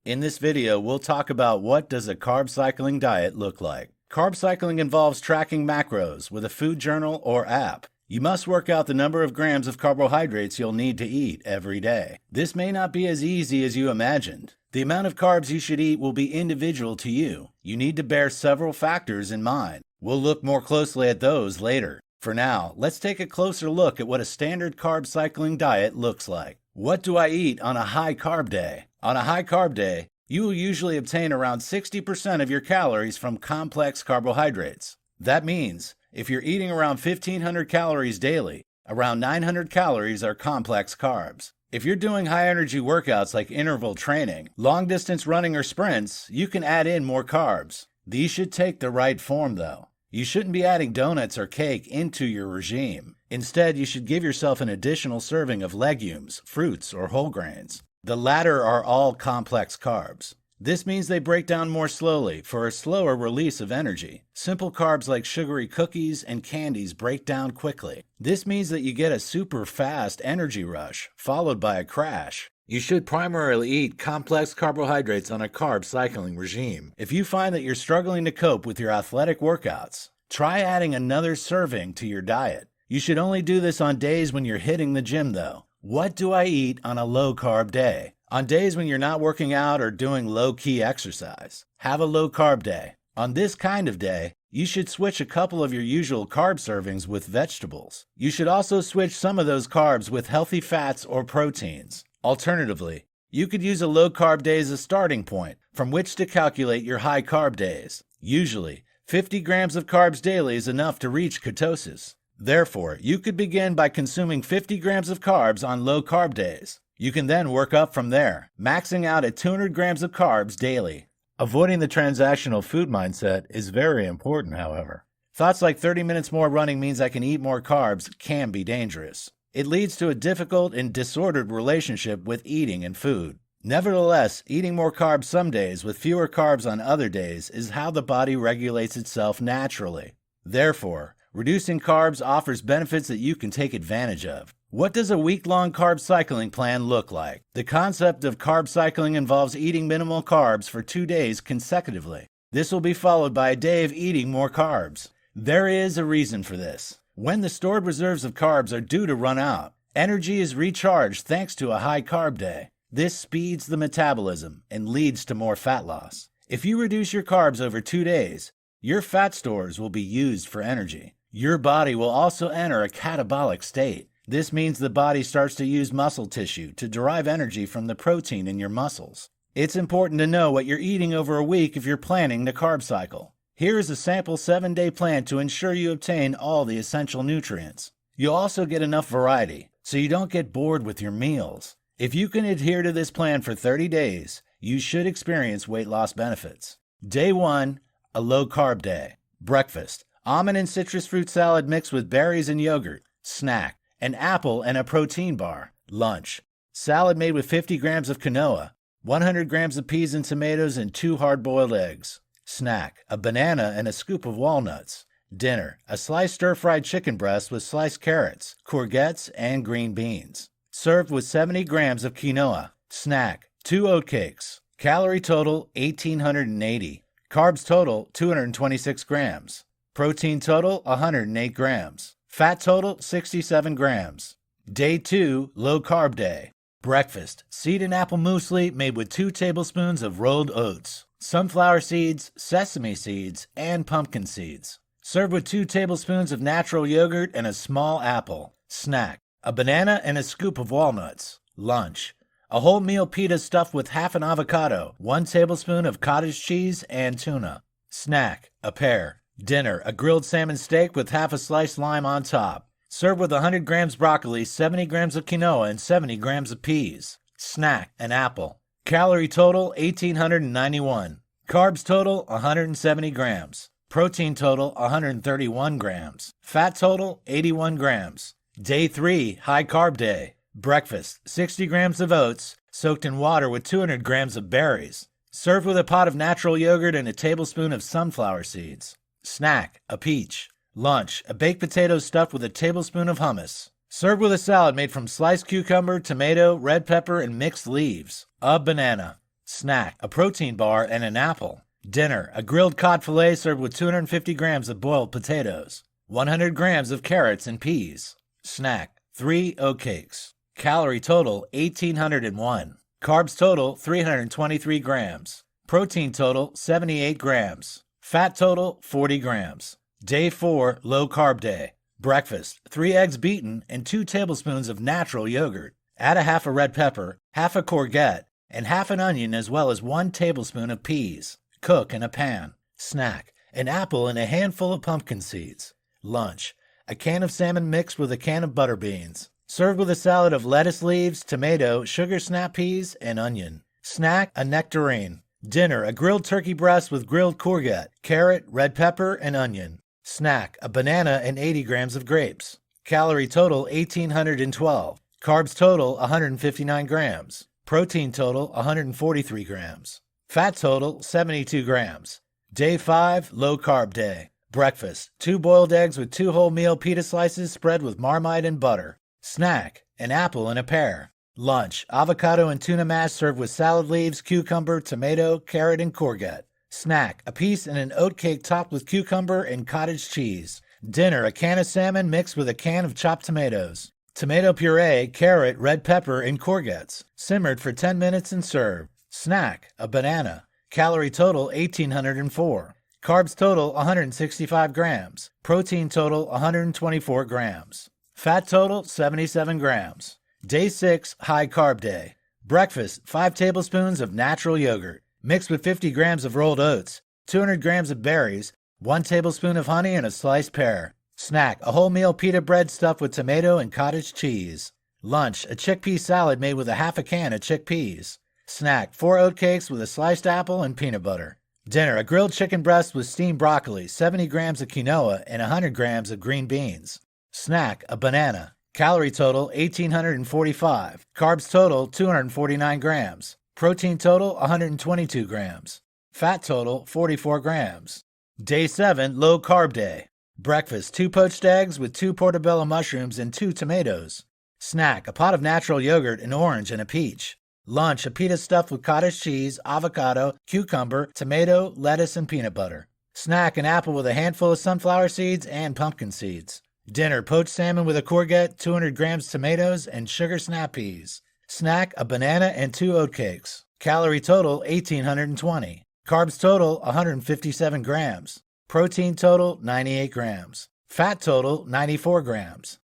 In this video, we'll talk about what does a carb cycling diet look like. Carb cycling involves tracking macros with a food journal or app. You must work out the number of grams of carbohydrates you'll need to eat every day. This may not be as easy as you imagined. The amount of carbs you should eat will be individual to you. You need to bear several factors in mind. We'll look more closely at those later. For now, let's take a closer look at what a standard carb cycling diet looks like. What do I eat on a high carb day? On a high carb day, you will usually obtain around 60% of your calories from complex carbohydrates. That means, if you're eating around 1,500 calories daily, around 900 calories are complex carbs. If you're doing high-energy workouts like interval training, long-distance running or sprints, you can add in more carbs. These should take the right form though. You shouldn't be adding donuts or cake into your regime. Instead, you should give yourself an additional serving of legumes, fruits, or whole grains. The latter are all complex carbs. This means they break down more slowly for a slower release of energy. Simple carbs like sugary cookies and candies break down quickly. This means that you get a super fast energy rush, followed by a crash. You should primarily eat complex carbohydrates on a carb cycling regime. If you find that you're struggling to cope with your athletic workouts, try adding another serving to your diet. You should only do this on days when you're hitting the gym though. What do I eat on a low-carb day? On days when you're not working out or doing low-key exercise, have a low-carb day. On this kind of day, you should switch a couple of your usual carb servings with vegetables. You should also switch some of those carbs with healthy fats or proteins. Alternatively, you could use a low-carb day as a starting point from which to calculate your high-carb days. Usually, 50 grams of carbs daily is enough to reach ketosis. Therefore, you could begin by consuming 50 grams of carbs on low-carb days. You can then work up from there, maxing out at 200 grams of carbs daily. Avoiding the transactional food mindset is very important, however. Thoughts like 30 minutes more running means I can eat more carbs can be dangerous. It leads to a difficult and disordered relationship with eating and food. Nevertheless, eating more carbs some days with fewer carbs on other days is how the body regulates itself naturally. Therefore, reducing carbs offers benefits that you can take advantage of. What does a week-long carb cycling plan look like? The concept of carb cycling involves eating minimal carbs for 2 days consecutively. This will be followed by a day of eating more carbs. There is a reason for this. When the stored reserves of carbs are due to run out, energy is recharged thanks to a high carb day. This speeds the metabolism and leads to more fat loss. If you reduce your carbs over 2 days, your fat stores will be used for energy. Your body will also enter a catabolic state. This means the body starts to use muscle tissue to derive energy from the protein in your muscles. It's important to know what you're eating over a week if you're planning to carb cycle. Here is a sample 7-day plan to ensure you obtain all the essential nutrients. You'll also get enough variety, so you don't get bored with your meals. If you can adhere to this plan for 30 days, you should experience weight loss benefits. Day 1, a low-carb day. Breakfast: almond and citrus fruit salad mixed with berries and yogurt. Snack: an apple and a protein bar. Lunch: salad made with 50 grams of quinoa, 100 grams of peas and tomatoes, and 2 hard-boiled eggs. Snack: a banana and a scoop of walnuts. Dinner: a sliced stir-fried chicken breast with sliced carrots, courgettes, and green beans. Served with 70 grams of quinoa. Snack: 2 oatcakes. Calorie total 1,880. Carbs total 226 grams. Protein total 108 grams. Fat total 67 grams. Day 2, low carb day. Breakfast: seed and apple muesli made with 2 tablespoons of rolled oats, sunflower seeds, sesame seeds, and pumpkin seeds. Served with 2 tablespoons of natural yogurt and a small apple. Snack: a banana and a scoop of walnuts. Lunch: a wholemeal pita stuffed with half an avocado, 1 tablespoon of cottage cheese, and tuna. Snack: a pear. Dinner: a grilled salmon steak with half a sliced lime on top. Served with 100 grams broccoli, 70 grams of quinoa, and 70 grams of peas. Snack: an apple. Calorie total 1,891. Carbs total 170 grams. Protein total 131 grams. Fat total 81 grams. Day 3, high carb day. Breakfast: 60 grams of oats soaked in water with 200 grams of berries. Served with a pot of natural yogurt and a tablespoon of sunflower seeds. Snack: a peach. Lunch: a baked potato stuffed with a tablespoon of hummus. Served with a salad made from sliced cucumber, tomato, red pepper, and mixed leaves. A banana. Snack, a protein bar and an apple. Dinner, a grilled cod fillet served with 250 grams of boiled potatoes, 100 grams of carrots and peas. Snack, 3 oatcakes. Calorie total, 1,801. Carbs total, 323 grams. Protein total, 78 grams. Fat total, 40 grams. Day 4, low carb day. Breakfast, 3 eggs beaten and 2 tablespoons of natural yogurt. Add a half a red pepper, half a courgette, and half an onion as well as 1 tablespoon of peas. Cook in a pan. Snack, an apple and a handful of pumpkin seeds. Lunch, a can of salmon mixed with a can of butter beans. Served with a salad of lettuce leaves, tomato, sugar snap peas, and onion. Snack, a nectarine. Dinner, a grilled turkey breast with grilled courgette, carrot, red pepper, and onion. Snack, a banana and 80 grams of grapes. Calorie total, 1,812. Carbs total, 159 grams. Protein total, 143 grams. Fat total, 72 grams. Day 5, low carb day. Breakfast, 2 boiled eggs with 2 wholemeal pita slices spread with Marmite and butter. Snack, an apple and a pear. Lunch, avocado and tuna mash served with salad leaves, cucumber, tomato, carrot, and courgette. Snack, a piece and an oatcake topped with cucumber and cottage cheese. Dinner, a can of salmon mixed with a can of chopped tomatoes. Tomato puree, carrot, red pepper, and courgettes. Simmered for 10 minutes and served. Snack, a banana. Calorie total, 1,804. Carbs total, 165 grams. Protein total, 124 grams. Fat total, 77 grams. Day 6, high carb day. Breakfast, 5 tablespoons of natural yogurt, mixed with 50 grams of rolled oats, 200 grams of berries, 1 tablespoon of honey, and a sliced pear. Snack, a wholemeal pita bread stuffed with tomato and cottage cheese. Lunch, a chickpea salad made with a half a can of chickpeas. Snack, 4 oatcakes with a sliced apple and peanut butter. Dinner, a grilled chicken breast with steamed broccoli, 70 grams of quinoa, and 100 grams of green beans. Snack, a banana. Calorie total, 1,845. Carbs total, 249 grams. Protein total, 122 grams. Fat total, 44 grams. Day 7, low carb day. Breakfast, 2 poached eggs with 2 portobello mushrooms and 2 tomatoes. Snack, a pot of natural yogurt, an orange, and a peach. Lunch, a pita stuffed with cottage cheese, avocado, cucumber, tomato, lettuce, and peanut butter. Snack, an apple with a handful of sunflower seeds and pumpkin seeds. Dinner, poached salmon with a courgette, 200 grams tomatoes, and sugar snap peas. Snack, a banana and 2 oatcakes. Calorie total, 1,820. Carbs total, 157 grams. Protein total, 98 grams. Fat total, 94 grams.